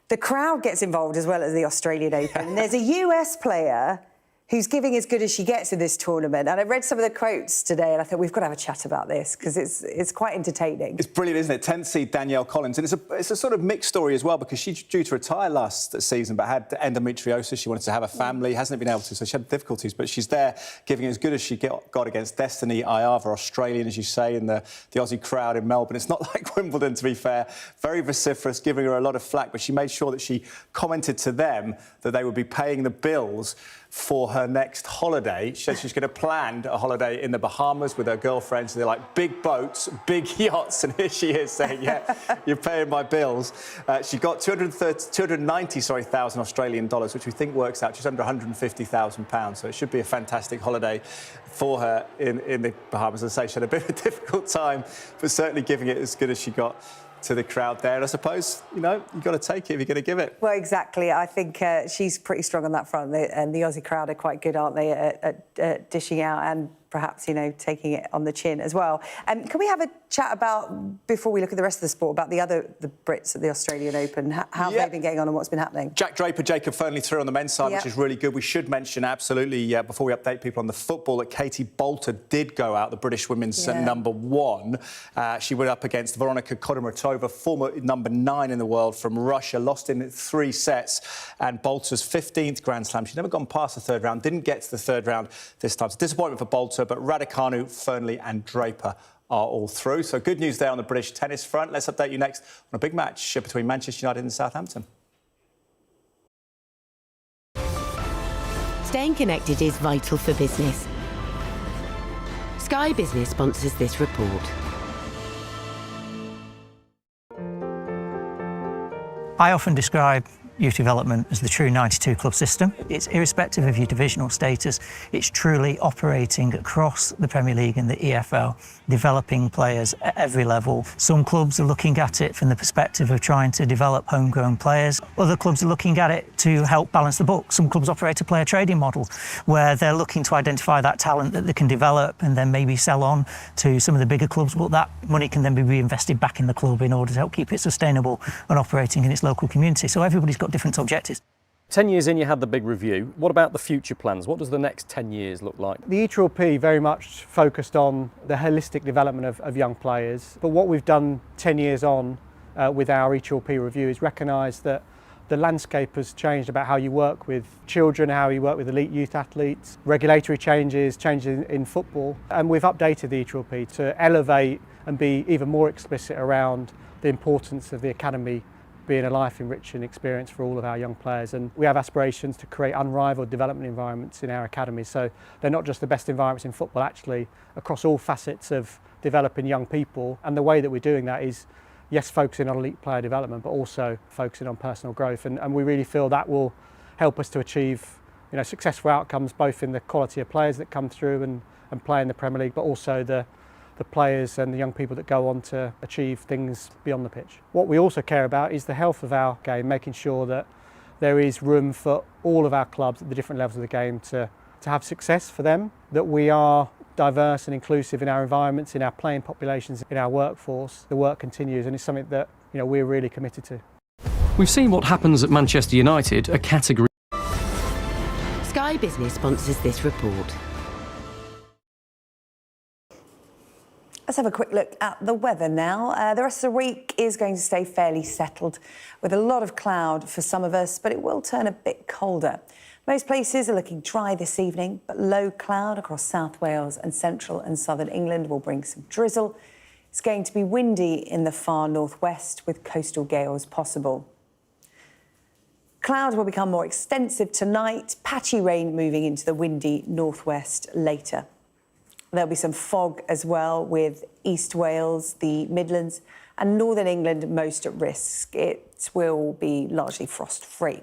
The crowd gets involved as well as the Australian Open. And there's a US player who's giving as good as she gets in this tournament. And I read some of the quotes today and I thought we've got to have a chat about this because it's quite entertaining. It's brilliant, isn't it? 10th seed Danielle Collins. And it's a sort of mixed story as well because she's due to retire last season but had endometriosis. She wanted to have a family, hasn't been able to, so she had difficulties. But she's there giving as good as she got against Destiny Iava, Australian, as you say, in the Aussie crowd in Melbourne. It's not like Wimbledon, to be fair. Very vociferous, giving her a lot of flack. But she made sure that she commented to them that they would be paying the bills for her next holiday. She said she's going to plan a holiday in the Bahamas with her girlfriends. They're like big boats, big yachts, and here she is saying, yeah, you're paying my bills. She got 290,000 Australian dollars, which we think works out just under £150,000. So it should be a fantastic holiday for her in the Bahamas. As I say, she had a bit of a difficult time, but certainly giving it as good as she got to the crowd there. And I suppose, you've got to take it if you're going to give it. Well, exactly. I think she's pretty strong on that front. And the Aussie crowd are quite good, aren't they, at dishing out and perhaps, taking it on the chin as well. Can we have a chat about, before we look at the rest of the sport, about the Brits at the Australian Open? How have they been getting on and what's been happening? Jack Draper, Jacob Fernley through on the men's side, which is really good. We should mention, absolutely, before we update people on the football, that Katie Bolter did go out, the British women's number 1. She went up against Veronika Kodomatova, former number 9 in the world from Russia, lost in 3 sets. And Bolter's 15th Grand Slam. She's never gone past the third round, didn't get to the third round this time. It's a disappointment for Bolter, but Raducanu, Fernley and Draper are all through. So good news there on the British tennis front. Let's update you next on a big match between Manchester United and Southampton. Staying connected is vital for business. Sky Business sponsors this report. I often describe youth development as the true 92 club system. It's irrespective of your divisional status. It's truly operating across the Premier League and the EFL, developing players at every level. Some clubs are looking at it from the perspective of trying to develop homegrown players. Other clubs are looking at it to help balance the book. Some clubs operate a player trading model where they're looking to identify that talent that they can develop and then maybe sell on to some of the bigger clubs, but that money can then be reinvested back in the club in order to help keep it sustainable and operating in its local community. So everybody's got different objectives. 10 years in, you had the big review. What about the future plans? What does the next 10 years look like? The ETRLP very much focused on the holistic development of young players. But what we've done 10 years on with our ETRLP review is recognise that the landscape has changed about how you work with children, how you work with elite youth athletes, regulatory changes in football. And we've updated the ETRLP to elevate and be even more explicit around the importance of the academy being a life-enriching experience for all of our young players. And we have aspirations to create unrivaled development environments in our academy. So they're not just the best environments in football, actually, across all facets of developing young people. And the way that we're doing that is, yes, focusing on elite player development, but also focusing on personal growth. And we really feel that will help us to achieve successful outcomes, both in the quality of players that come through and play in the Premier League, but also the players and the young people that go on to achieve things beyond the pitch. What we also care about is the health of our game, making sure that there is room for all of our clubs at the different levels of the game to have success for them, that we are diverse and inclusive in our environments, in our playing populations, in our workforce. The work continues and it's something that we're really committed to. We've seen what happens at Manchester United, a category. Sky Business sponsors this report. Let's have a quick look at the weather now. The rest of the week is going to stay fairly settled with a lot of cloud for some of us, but it will turn a bit colder. Most places are looking dry this evening, but low cloud across South Wales and central and southern England will bring some drizzle. It's going to be windy in the far northwest with coastal gales possible. Clouds will become more extensive tonight, patchy rain moving into the windy northwest later. There'll be some fog as well, with East Wales, the Midlands and northern England most at risk. It will be largely frost-free.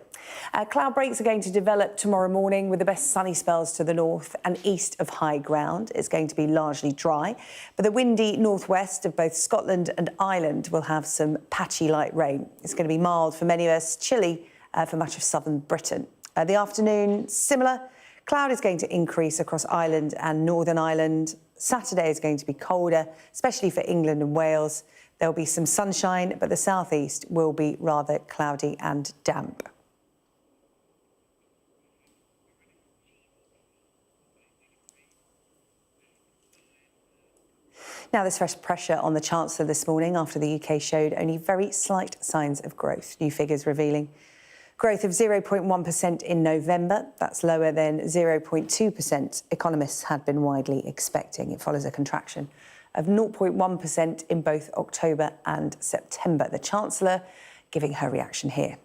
Cloud breaks are going to develop tomorrow morning, with the best sunny spells to the north and east of high ground. It's going to be largely dry, but the windy northwest of both Scotland and Ireland will have some patchy light rain. It's going to be mild for many of us, chilly for much of southern Britain. The afternoon, similar. Cloud is going to increase across Ireland and Northern Ireland. Saturday is going to be colder, especially for England and Wales. There'll be some sunshine, but the southeast will be rather cloudy and damp. Now, there's fresh pressure on the Chancellor this morning after the UK showed only very slight signs of growth. New figures revealing growth of 0.1% in November. That's lower than 0.2% economists had been widely expecting. It follows a contraction of 0.1% in both October and September. The Chancellor giving her reaction here.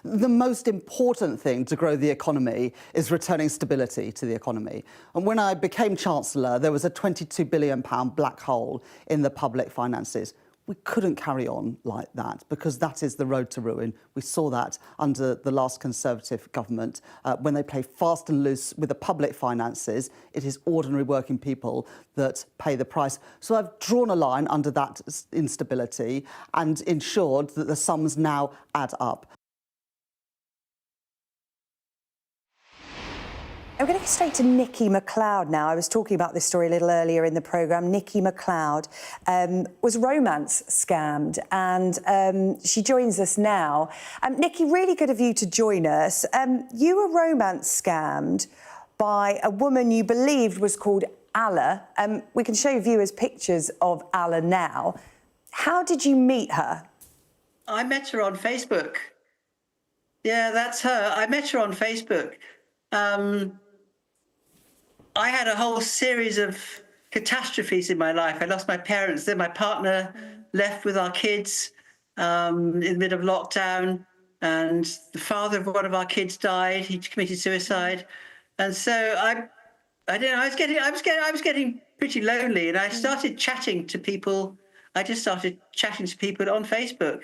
The most important thing to grow the economy is returning stability to the economy. And when I became Chancellor, there was a £22 billion black hole in the public finances. We couldn't carry on like that, because that is the road to ruin. We saw that under the last Conservative government. When they play fast and loose with the public finances, it is ordinary working people that pay the price. So I've drawn a line under that instability and ensured that the sums now add up. I'm going to go straight to Nikki McLeod now. I was talking about this story a little earlier in the programme. Nikki McLeod was romance scammed, and she joins us now. Nikki, really good of you to join us. You were romance scammed by a woman you believed was called Allah. We can show viewers pictures of Allah now. How did you meet her? I met her on Facebook. Yeah, that's her. I met her on Facebook. I had a whole series of catastrophes in my life. I lost my parents, then my partner left with our kids in the middle of lockdown, and the father of one of our kids died. He committed suicide, and so I don't know. I was getting pretty lonely, and I started chatting to people. I just started chatting to people on Facebook,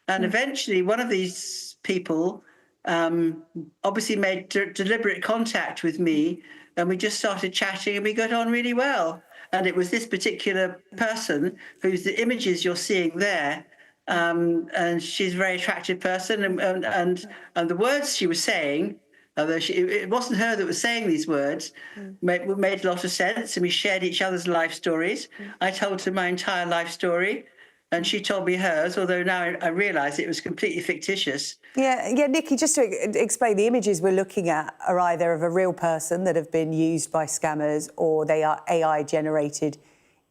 and eventually one of these people obviously made deliberate contact with me. And we just started chatting, and we got on really well. And it was this particular person whose the images you're seeing there, and she's a very attractive person. And the words she was saying, although it wasn't her that was saying these words, made a lot of sense. And we shared each other's life stories. I told her my entire life story, and she told me hers, although now I realise it was completely fictitious. Yeah, Nikki, just to explain, the images we're looking at are either of a real person that have been used by scammers, or they are AI-generated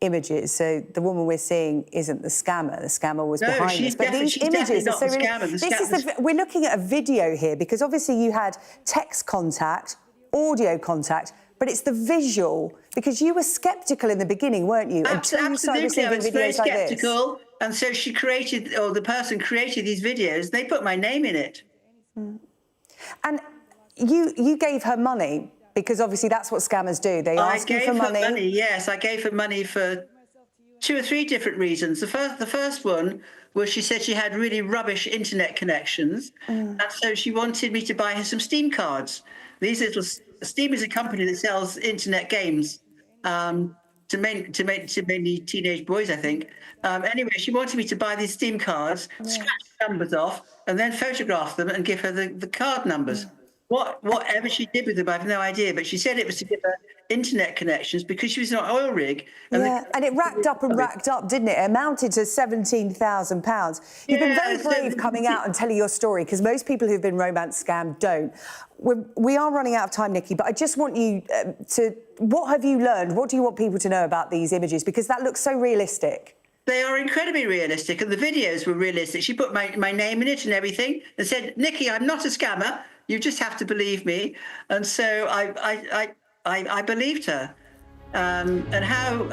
images. So the woman we're seeing isn't the scammer. The scammer was behind this. But these images are so really... We're looking at a video here, because obviously you had text contact, audio contact, but it's the visual, because you were sceptical in the beginning, weren't you? Absolutely, I was very sceptical. And so she created, or the person created these videos. They put my name in it. And you gave her money, because obviously that's what scammers do. They ask you for money. Yes, I gave her money for 2 or 3 different reasons. The first one was she said she had really rubbish internet connections, and so she wanted me to buy her some Steam cards. Steam is a company that sells internet games to mainly teenage boys, I think. Anyway, she wanted me to buy these Steam cards, scratch the numbers off, and then photograph them and give her the card numbers. Whatever she did with them, I have no idea. But she said it was to give her internet connections because she was on an oil rig. And it racked up and racked up, didn't it? It amounted to £17,000. You've been very brave coming out and telling your story, because most people who've been romance scammed don't. We are running out of time, Nikki, but I just want you what have you learned? What do you want people to know about these images? Because that looks so realistic. They are incredibly realistic, and the videos were realistic. She put my name in it and everything, and said, "Nikki, I'm not a scammer. You just have to believe me." And so I believed her. And how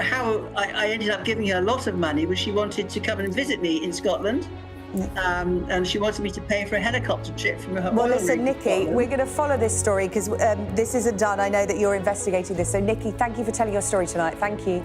I ended up giving her a lot of money was she wanted to come and visit me in Scotland. and she wanted me to pay for a helicopter trip from her. Well, listen, Nikki, we're going to follow this story because this isn't done. I know that you're investigating this. So, Nikki, thank you for telling your story tonight. Thank you.